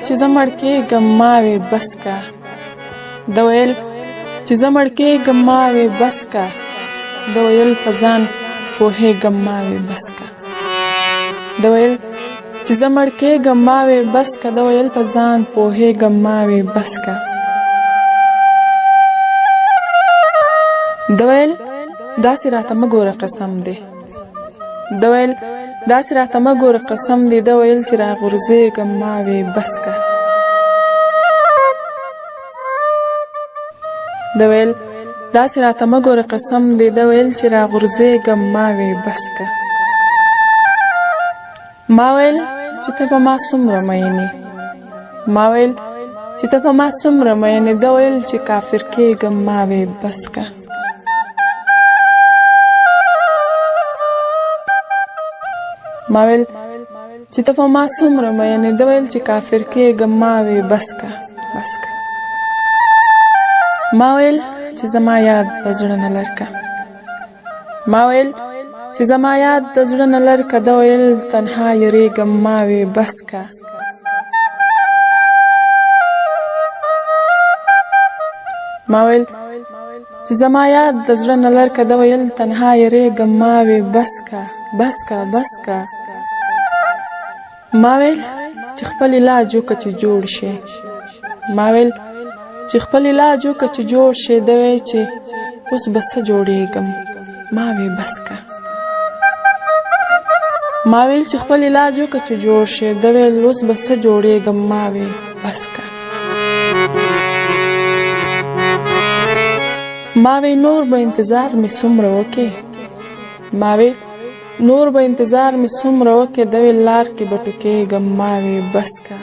چې زه مړ کېږم ما وې بس کا. د ویل چې زه مړ کېږم ما وې بس کا. د ویل په ځان پوهېږم ما وې بس کا. د ویل چې زه مړ کېږم ما وې بس کا. د ویل په ځان پوهېږم ما وې بس کا. د ویل داسې راته مه ګوره قسم دی. د ویل داسې راته مه ګوره قسم دی. د ویل چې راغورځېږم ما وې بس کا. د ویل داسې راته مه ګوره قسم دی. د ویل چې راغورځېږم ما وې بس کا. ما ویل چې ته په ما څومره مینې. ما ویل چې ته په ما څومره مینې. د ویل چې کافر کېږم ما وې بس کا. ما ویل چې ته په ما څومره مینې. د ویل چې کافر کېږم ما وې بس کا. بس کا. ما ویل چې زما یاد د زړه نه لرکه. ما ویل چې زما یاد د زړه نه لرکه. د ویل تنها یریږم ما وې بس کا. ما ویل چې زما یاد د زړه نه لرکه. د ویل تنها یریږم ما وې بس کا. بس کا. بس کا. ما ویل چې خپل علاج وکړه چې جوړ شي. ما ویل چې خپل علاج وکړه چې جوړ شي. د ویل چې اوس به څه جوړېږم ما وې بس کا. ما ویل چې خپل علاج وکړه چې جوړ شي. د ویل اوس به څه جوړېږم ما وې بس کا. ما وی نور به انتظار می څومره وکې. ما وی نور به انتظار می څومره وکې. د ویل لار کې به ټوکېږم ما وی بس کا.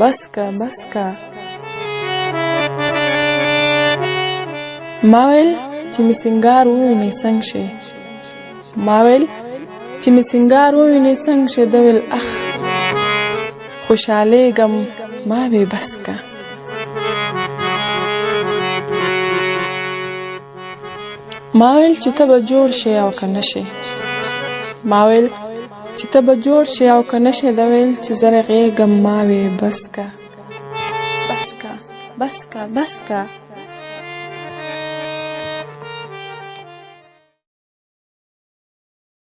بس کا. بس کا. ما ویل چې می سنگار ووینې څنګه شي. ما ویل چې می سنگار ووینې څنګه شي. د ویل اخ خوشحالېږم ما وی بس کا. ما ویل چې ته به جوړ شي او که نه شي. ما ویل چې ته به جوړ شي او که نه شي. د ویل چې زه رغېږم ما وې بس کا. بس کا. بس کا. بس کا.